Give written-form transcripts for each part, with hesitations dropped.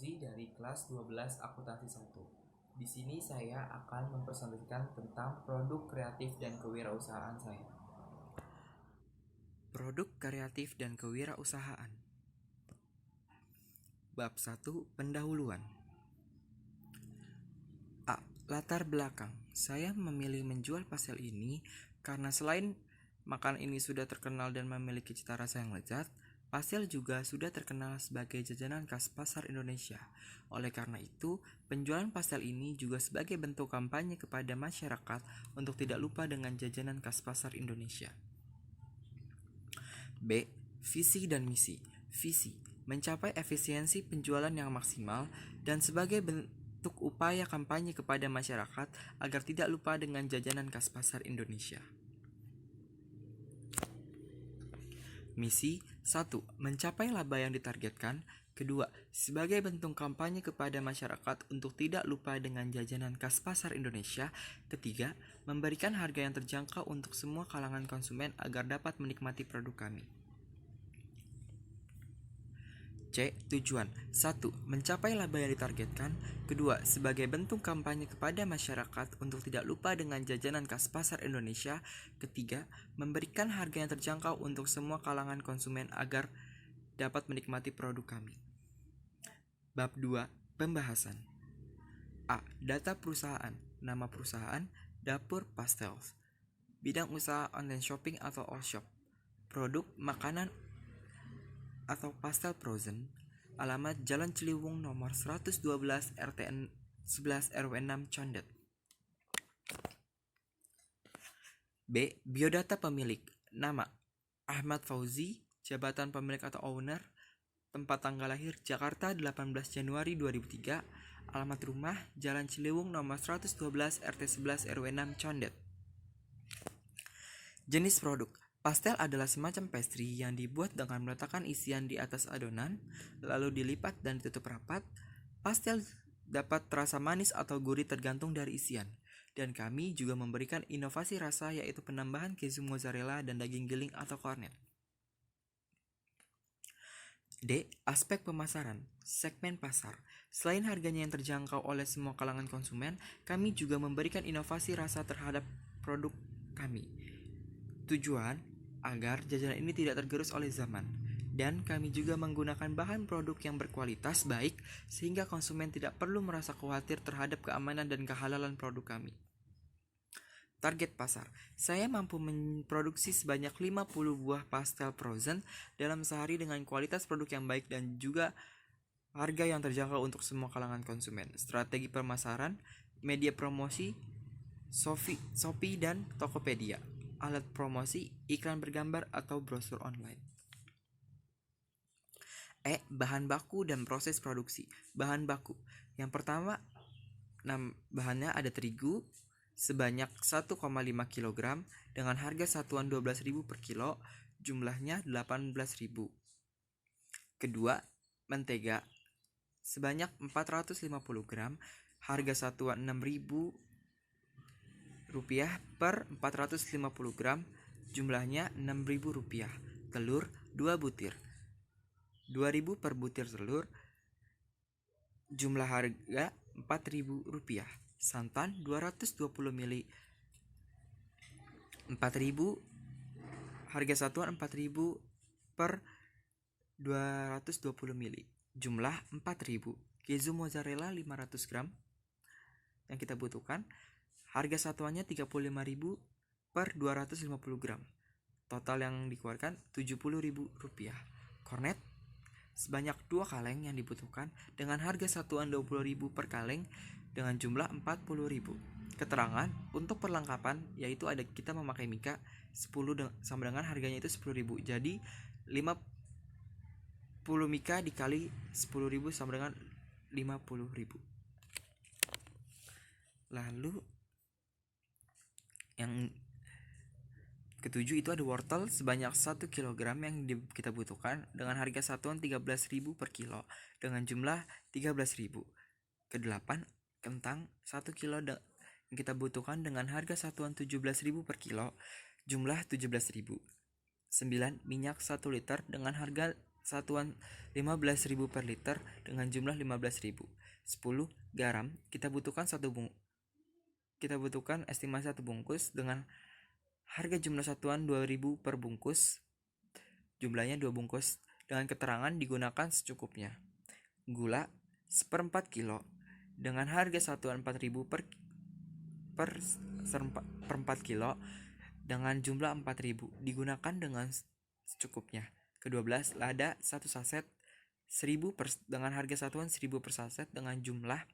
Fauzi dari kelas 12 Akuntansi 1. Di sini saya akan mempresentasikan tentang produk kreatif dan kewirausahaan saya. Produk kreatif dan kewirausahaan. Bab 1. Pendahuluan. A. Latar belakang. Saya memilih menjual pastel ini karena selain makanan ini sudah terkenal dan memiliki cita rasa yang lezat, pastel juga sudah terkenal sebagai jajanan khas pasar Indonesia. Oleh karena itu, penjualan pastel ini juga sebagai bentuk kampanye kepada masyarakat untuk tidak lupa dengan jajanan khas pasar Indonesia. B. Visi dan misi. Visi, mencapai efisiensi penjualan yang maksimal dan sebagai bentuk upaya kampanye kepada masyarakat agar tidak lupa dengan jajanan khas pasar Indonesia. Misi 1. Mencapai laba yang ditargetkan. Kedua, sebagai bentuk kampanye kepada masyarakat untuk tidak lupa dengan jajanan khas pasar Indonesia. Ketiga, memberikan harga yang terjangkau untuk semua kalangan konsumen agar dapat menikmati produk kami. C. Tujuan 1. Mencapai laba yang ditargetkan. Kedua, sebagai bentuk kampanye kepada masyarakat untuk tidak lupa dengan jajanan khas pasar Indonesia. Ketiga, memberikan harga yang terjangkau untuk semua kalangan konsumen agar dapat menikmati produk kami. Bab 2. Pembahasan. A. Data perusahaan. Nama perusahaan, Dapur Pastels. Bidang usaha online shopping atau all-shop. Produk makanan atau pastel frozen. Alamat Jalan Ciliwung nomor 112 RT 11 RW 6 Condet. B. Biodata pemilik. Nama Ahmad Fauzi. Jabatan pemilik atau owner. Tempat tanggal lahir Jakarta 18 Januari 2003. Alamat rumah Jalan Ciliwung nomor 112 RT 11 RW 6 Condet. Jenis produk. Pastel adalah semacam pastry yang dibuat dengan meletakkan isian di atas adonan, lalu dilipat dan ditutup rapat. Pastel dapat terasa manis atau gurih tergantung dari isian. Dan kami juga memberikan inovasi rasa, yaitu penambahan keju mozzarella dan daging giling atau kornet. D. Aspek pemasaran. Segmen pasar. Selain harganya yang terjangkau oleh semua kalangan konsumen, kami juga memberikan inovasi rasa terhadap produk kami. Tujuan agar jajanan ini tidak tergerus oleh zaman, dan kami juga menggunakan bahan produk yang berkualitas baik sehingga konsumen tidak perlu merasa khawatir terhadap keamanan dan kehalalan produk kami. Target pasar. Saya mampu memproduksi sebanyak 50 buah pastel frozen dalam sehari dengan kualitas produk yang baik dan juga harga yang terjangkau untuk semua kalangan konsumen. Strategi pemasaran, media promosi, Shopee dan Tokopedia. Alat promosi, iklan bergambar atau brosur online. E. Bahan baku dan proses produksi. Bahan baku. Yang pertama, bahannya ada terigu sebanyak 1,5 kg dengan harga satuan 12.000 per kilo, jumlahnya 18.000. Kedua, mentega sebanyak 450 gram, harga satuan 6.000 rupiah per 450 gram, jumlahnya 6.000 rupiah. Telur 2 butir, 2.000 per butir telur, jumlah harga 4.000 rupiah. Santan 220 ml, 4.000, harga satuan 4.000 per 220 ml, jumlah 4.000. Keju mozzarella 500 gram yang kita butuhkan, harga satuannya 35.000 per 250 gram. Total yang dikeluarkan 70.000 rupiah. Kornet sebanyak 2 kaleng yang dibutuhkan dengan harga satuan 20.000 per kaleng dengan jumlah 40.000. Keterangan untuk perlengkapan yaitu ada kita memakai mika 10 sama dengan harganya itu 10.000. Jadi 50 mika dikali 10.000 sama dengan 50.000. Lalu yang ketujuh itu ada wortel sebanyak 1 kg yang kita butuhkan dengan harga satuan 13.000 per kilo dengan jumlah 13.000. Kedelapan, kentang 1 kilo yang kita butuhkan dengan harga satuan 17.000 per kilo, jumlah 17.000. 9. Minyak 1 liter dengan harga satuan 15.000 per liter dengan jumlah 15.000. 10. Garam, kita butuhkan estimasi 1 bungkus dengan harga jumlah satuan 2.000 per bungkus. Jumlahnya 2 bungkus dengan keterangan digunakan secukupnya. Gula, 1/4 kilo dengan harga satuan 4.000 per 4 kilo dengan jumlah 4.000 digunakan dengan secukupnya. Ke-12, lada 1 saset 1.000 dengan harga satuan 1.000 per saset dengan jumlah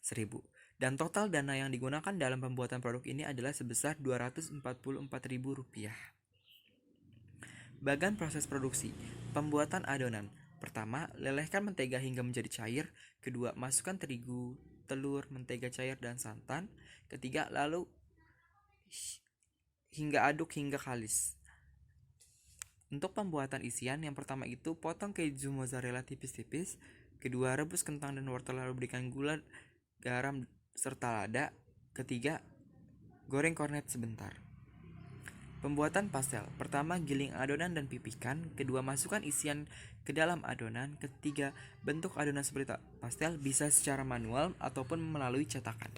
1.000. Dan total dana yang digunakan dalam pembuatan produk ini adalah sebesar Rp244.000. Bagian proses produksi. Pembuatan adonan. Pertama, lelehkan mentega hingga menjadi cair. Kedua, masukkan terigu, telur, mentega cair, dan santan. Ketiga, lalu hingga aduk hingga kalis. Untuk pembuatan isian, yang pertama itu potong keju mozzarella tipis-tipis. Kedua, rebus kentang dan wortel lalu berikan gula, garam, serta lada. Ketiga, goreng kornet sebentar. Pembuatan pastel. Pertama, giling adonan dan pipihkan. Kedua, masukkan isian ke dalam adonan. Ketiga, bentuk adonan seperti pastel bisa secara manual ataupun melalui cetakan.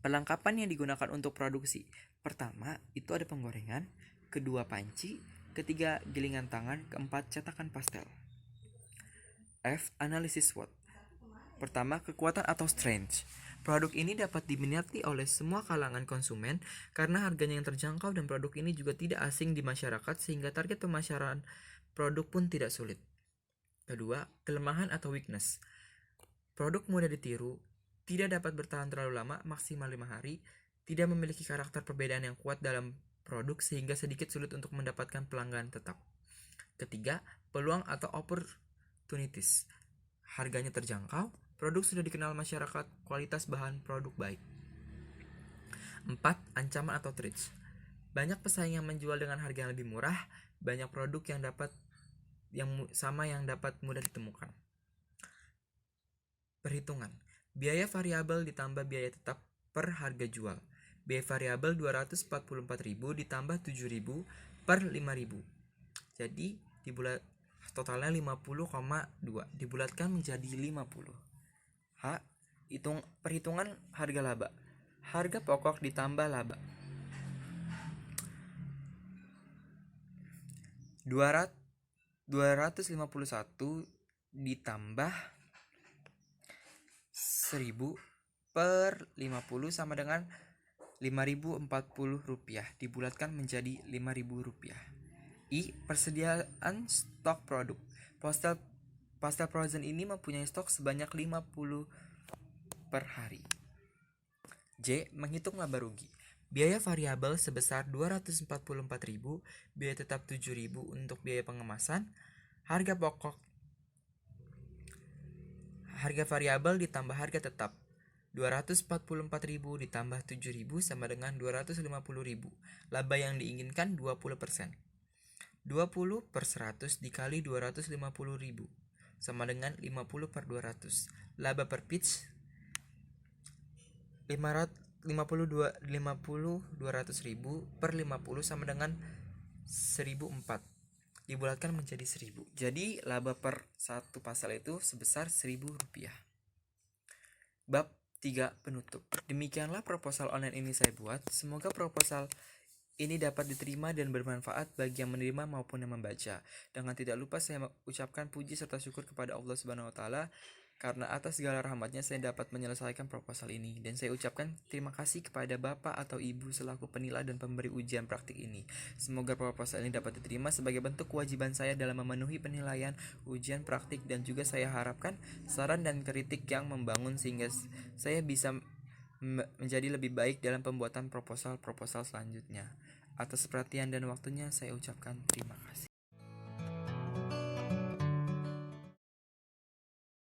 Perlengkapan yang digunakan untuk produksi. Pertama, itu ada penggorengan. Kedua, panci. Ketiga, gilingan tangan. Keempat, cetakan pastel. F. Analisis SWOT. Pertama, kekuatan atau strength. Produk ini dapat diminati oleh semua kalangan konsumen karena harganya yang terjangkau dan produk ini juga tidak asing di masyarakat sehingga target pemasaran produk pun tidak sulit. Kedua, kelemahan atau weakness. Produk mudah ditiru, tidak dapat bertahan terlalu lama, maksimal 5 hari, tidak memiliki karakter perbedaan yang kuat dalam produk sehingga sedikit sulit untuk mendapatkan pelanggan tetap. Ketiga, peluang atau opportunities. Harganya terjangkau, produk sudah dikenal masyarakat, kualitas bahan produk baik. 4. Ancaman atau threats. Banyak pesaing yang menjual dengan harga yang lebih murah, banyak produk yang dapat mudah ditemukan. Perhitungan. Biaya variabel ditambah biaya tetap per harga jual. Biaya variabel Rp244.000 ditambah Rp7.000 per Rp5.000. Jadi totalnya 50,2 dibulatkan menjadi 50. H. Perhitungan harga laba. Harga pokok ditambah laba. 251 ditambah 1.000 per 50 sama dengan Rp5.040 dibulatkan menjadi Rp5.000. I. Persediaan stok produk. Pastel frozen ini mempunyai stok sebanyak 50 per hari. J. Menghitung laba rugi. Biaya variabel sebesar Rp244.000, biaya tetap Rp7.000 untuk biaya pengemasan, harga variabel ditambah harga tetap. Rp244.000 ditambah Rp7.000 sama dengan Rp250.000. Laba yang diinginkan 20%. 20 per 100 dikali 250.000 sama dengan 50 per 200. Laba per pitch 200.000 per 50 sama dengan 1.004 dibulatkan menjadi 1.000. Jadi laba per satu pasal itu sebesar Rp1.000. Bab 3 penutup. Demikianlah proposal online ini saya buat. Semoga proposal ini dapat diterima dan bermanfaat bagi yang menerima maupun yang membaca. Dengan tidak lupa saya ucapkan puji serta syukur kepada Allah Subhanahu wa taala karena atas segala rahmatnya saya dapat menyelesaikan proposal ini, dan saya ucapkan terima kasih kepada Bapak atau Ibu selaku penilai dan pemberi ujian praktik ini. Semoga proposal ini dapat diterima sebagai bentuk kewajiban saya dalam memenuhi penilaian ujian praktik, dan juga saya harapkan saran dan kritik yang membangun sehingga saya bisa menjadi lebih baik dalam pembuatan proposal selanjutnya. Atas perhatian dan waktunya saya ucapkan terima kasih.